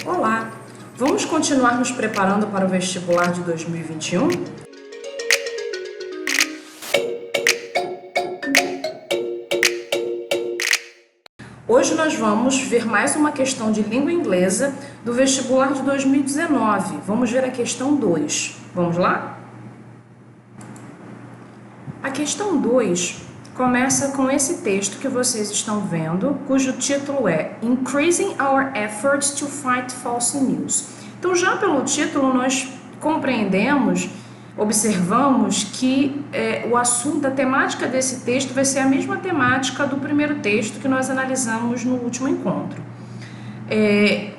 Olá! Vamos continuar nos preparando para o vestibular de 2021? Hoje nós vamos ver mais uma questão de língua inglesa do vestibular de 2019. Vamos ver a questão 2. Vamos lá? A questão 2 começa com esse texto que vocês estão vendo, cujo título é Increasing Our Efforts to Fight False News. Então, já pelo título, nós compreendemos, observamos que o assunto, a temática desse texto vai ser a mesma temática do primeiro texto que nós analisamos no último encontro.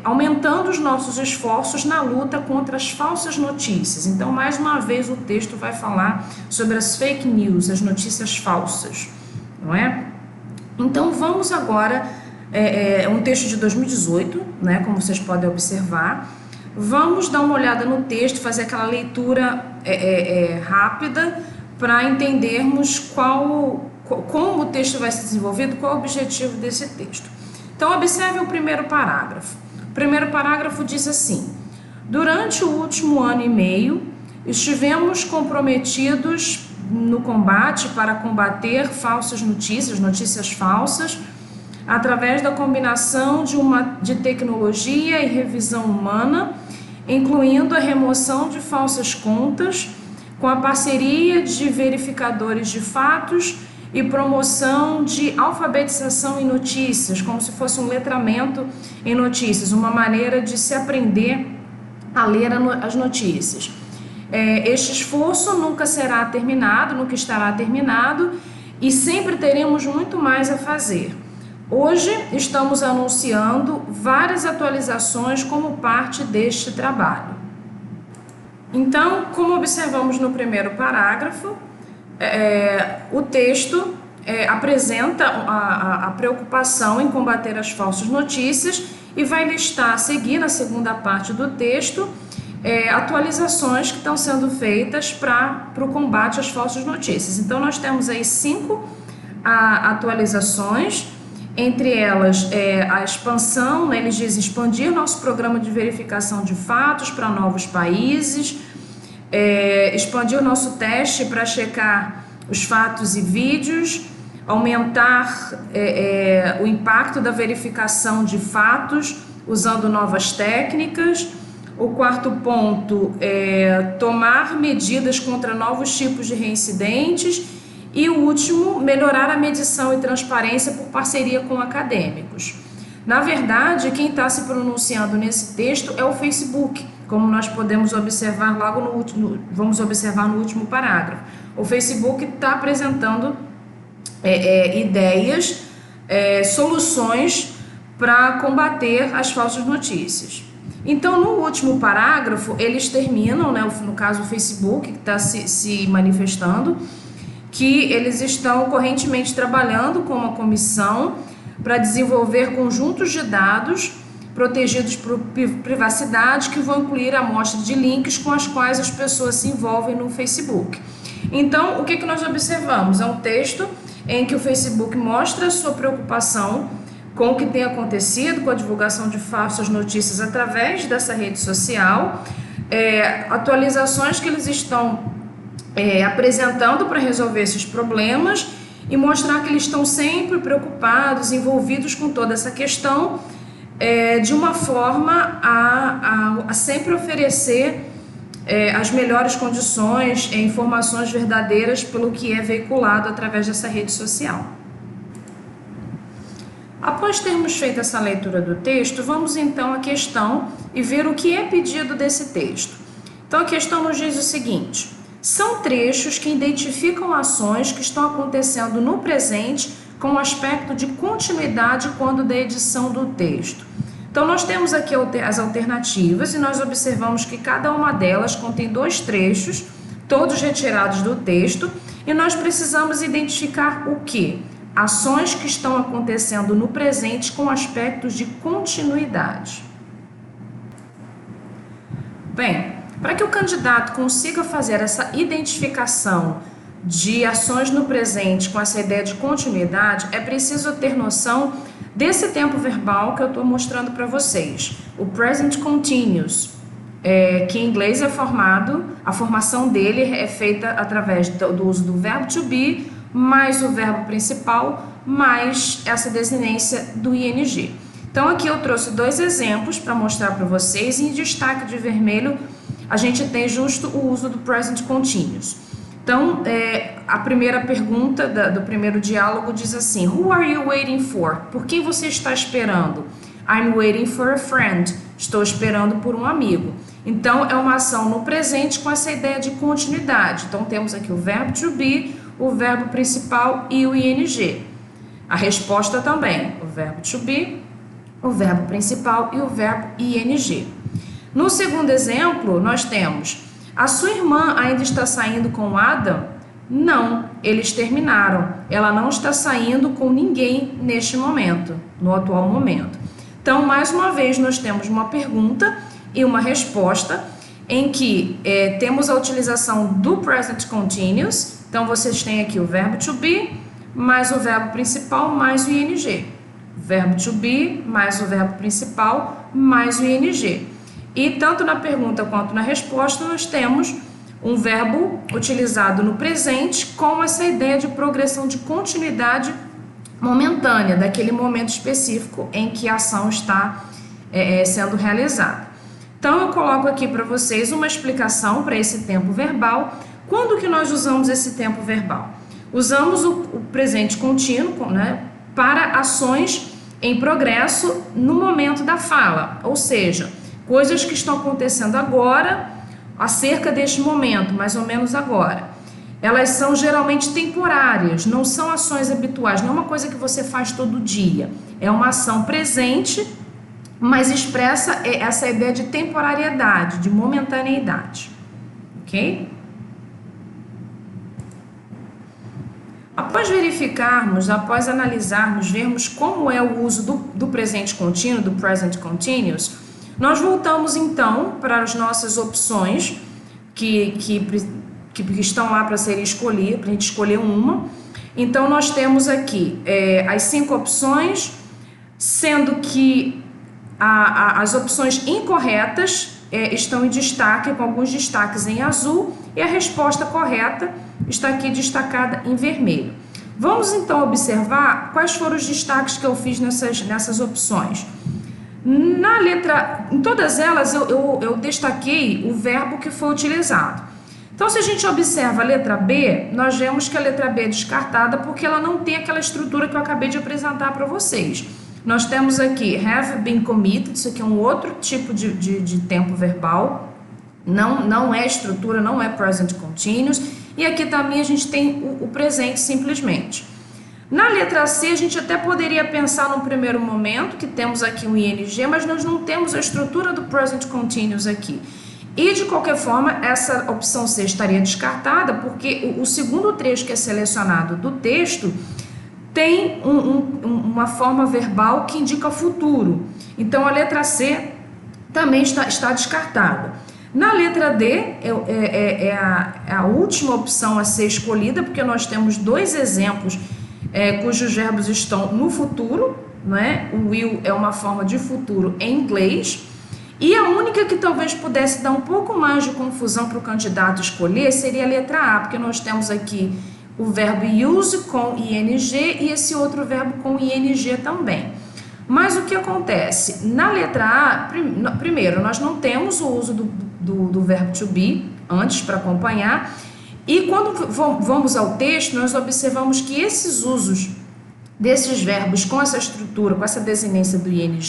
Aumentando os nossos esforços na luta contra as falsas notícias. Então, mais uma vez, o texto vai falar sobre as fake news, as notícias falsas, não é? Então, vamos agora, um texto de 2018, né, como vocês podem observar. Vamos dar uma olhada no texto, fazer aquela leitura rápida para entendermos como o texto vai ser desenvolvido, qual é o objetivo desse texto. Então, observe o primeiro parágrafo. O primeiro parágrafo diz assim: durante o último ano e meio, estivemos comprometidos no combate para combater falsas notícias, notícias falsas, através da combinação de tecnologia e revisão humana, incluindo a remoção de falsas contas, com a parceria de verificadores de fatos e promoção de alfabetização em notícias, como se fosse um letramento em notícias, uma maneira de se aprender a ler as notícias. Este esforço nunca estará terminado e sempre teremos muito mais a fazer. Hoje estamos anunciando várias atualizações como parte deste trabalho. Então, como observamos no primeiro parágrafo, o texto apresenta a preocupação em combater as falsas notícias e vai listar a seguir, na segunda parte do texto, atualizações que estão sendo feitas para o combate às falsas notícias. Então, nós temos aí 5 atualizações, entre elas a expansão, né, eles dizem expandir nosso programa de verificação de fatos para novos países, expandir o nosso teste para checar os fatos e vídeos, aumentar o impacto da verificação de fatos usando novas técnicas. O quarto ponto é tomar medidas contra novos tipos de reincidentes. E o último, melhorar a medição e transparência por parceria com acadêmicos. Na verdade, quem está se pronunciando nesse texto é o Facebook, como nós podemos observar vamos observar no último parágrafo. O Facebook está apresentando ideias, soluções para combater as falsas notícias. Então, no último parágrafo, eles terminam, né, no caso o Facebook, que está se manifestando, que eles estão correntemente trabalhando com uma comissão para desenvolver conjuntos de dados protegidos por privacidade que vão incluir a amostra de links com as quais as pessoas se envolvem no Facebook. Então, o que nós observamos? É um texto em que o Facebook mostra a sua preocupação com o que tem acontecido, com a divulgação de falsas notícias através dessa rede social, atualizações que eles estão apresentando para resolver esses problemas e mostrar que eles estão sempre preocupados, envolvidos com toda essa questão, de uma forma a sempre oferecer as melhores condições, informações verdadeiras pelo que é veiculado através dessa rede social. Após termos feito essa leitura do texto, vamos então à questão e ver o que é pedido desse texto. Então a questão nos diz o seguinte: são trechos que identificam ações que estão acontecendo no presente com o aspecto de continuidade quando da edição do texto. Então, nós temos aqui as alternativas e nós observamos que cada uma delas contém 2 trechos, todos retirados do texto, e nós precisamos identificar o quê? Ações que estão acontecendo no presente com aspectos de continuidade. Bem, para que o candidato consiga fazer essa identificação de ações no presente com essa ideia de continuidade, é preciso ter noção desse tempo verbal que eu estou mostrando para vocês. O present continuous, que em inglês é formado, a formação dele é feita através do uso do verbo to be, mais o verbo principal, mais essa desinência do ing. Então aqui eu trouxe 2 exemplos para mostrar para vocês, e em destaque de vermelho a gente tem justo o uso do present continuous. Então, a primeira pergunta do primeiro diálogo diz assim: Who are you waiting for? Por quem você está esperando? I'm waiting for a friend. Estou esperando por um amigo. Então, é uma ação no presente com essa ideia de continuidade. Então, temos aqui o verbo to be, o verbo principal e o ing. A resposta também, o verbo to be, o verbo principal e o verbo ing. No segundo exemplo, nós temos: a sua irmã ainda está saindo com o Adam? Não, eles terminaram. Ela não está saindo com ninguém neste momento, no atual momento. Então, mais uma vez, nós temos uma pergunta e uma resposta em que temos a utilização do present continuous. Então, vocês têm aqui o verbo to be, mais o verbo principal, mais o ing. Verbo to be, mais o verbo principal, mais o ing. E tanto na pergunta quanto na resposta nós temos um verbo utilizado no presente com essa ideia de progressão de continuidade momentânea, daquele momento específico em que a ação está sendo realizada. Então eu coloco aqui para vocês uma explicação para esse tempo verbal. Quando que nós usamos esse tempo verbal? Usamos o presente contínuo, né, para ações em progresso no momento da fala, ou seja, coisas que estão acontecendo agora, acerca deste momento, mais ou menos agora. Elas são geralmente temporárias, não são ações habituais, não é uma coisa que você faz todo dia. É uma ação presente, mas expressa essa ideia de temporariedade, de momentaneidade. Ok? Após verificarmos, após analisarmos, vermos como é o uso do presente contínuo, do present continuous, nós voltamos então para as nossas opções que estão lá para serem escolhidas, para a gente escolher uma. Então nós temos aqui as 5 opções, sendo que as opções incorretas estão em destaque, com alguns destaques em azul, e a resposta correta está aqui destacada em vermelho. Vamos então observar quais foram os destaques que eu fiz nessas opções. Em todas elas eu destaquei o verbo que foi utilizado. Então, se a gente observa a letra B, nós vemos que a letra B é descartada porque ela não tem aquela estrutura que eu acabei de apresentar para vocês. Nós temos aqui have been committed, isso aqui é um outro tipo de tempo verbal, não é estrutura, não é present continuous, e aqui também a gente tem o presente simplesmente. Na letra C, a gente até poderia pensar no primeiro momento que temos aqui um ing, mas nós não temos a estrutura do present continuous aqui. E, de qualquer forma, essa opção C estaria descartada, porque o segundo trecho que é selecionado do texto tem uma forma verbal que indica futuro. Então, a letra C também está descartada. Na letra D, é a última opção a ser escolhida, porque nós temos 2 exemplos cujos verbos estão no futuro, né? O will é uma forma de futuro em inglês, e a única que talvez pudesse dar um pouco mais de confusão para o candidato escolher seria a letra A, porque nós temos aqui o verbo use com ing e esse outro verbo com ing também. Mas o que acontece? Na letra A, primeiro, nós não temos o uso do verbo to be antes para acompanhar. E quando vamos ao texto, nós observamos que esses usos desses verbos com essa estrutura, com essa desinência do ing,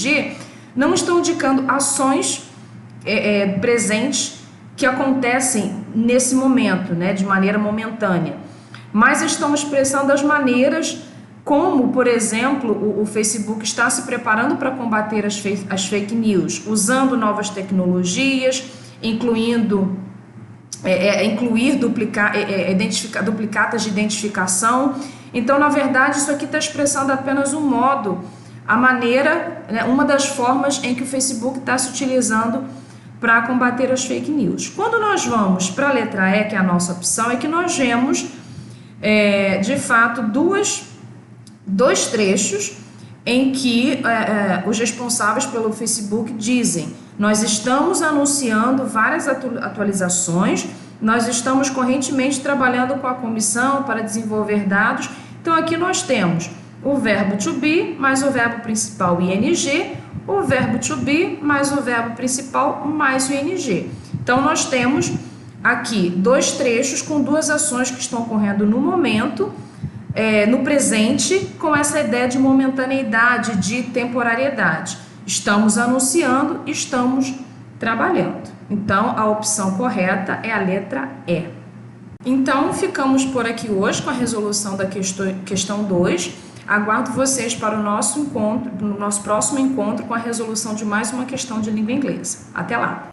não estão indicando ações presentes que acontecem nesse momento, né, de maneira momentânea, mas estão expressando as maneiras como, por exemplo, o Facebook está se preparando para combater as fake news, usando novas tecnologias, incluir duplicatas de identificação. Então, na verdade, isso aqui está expressando apenas um modo, a maneira, né, uma das formas em que o Facebook está se utilizando para combater as fake news. Quando nós vamos para a letra E, que é a nossa opção, é que nós vemos, de fato, dois trechos em que os responsáveis pelo Facebook dizem: nós estamos anunciando várias atualizações, nós estamos correntemente trabalhando com a comissão para desenvolver dados. Então aqui nós temos o verbo to be mais o verbo principal ing, o verbo to be mais o verbo principal mais o ing. Então nós temos aqui dois trechos com duas ações que estão ocorrendo no momento, no presente, com essa ideia de momentaneidade, de temporariedade. Estamos anunciando, estamos trabalhando. Então, a opção correta é a letra E. Então, ficamos por aqui hoje com a resolução da questão 2. Aguardo vocês para o nosso próximo encontro com a resolução de mais uma questão de língua inglesa. Até lá!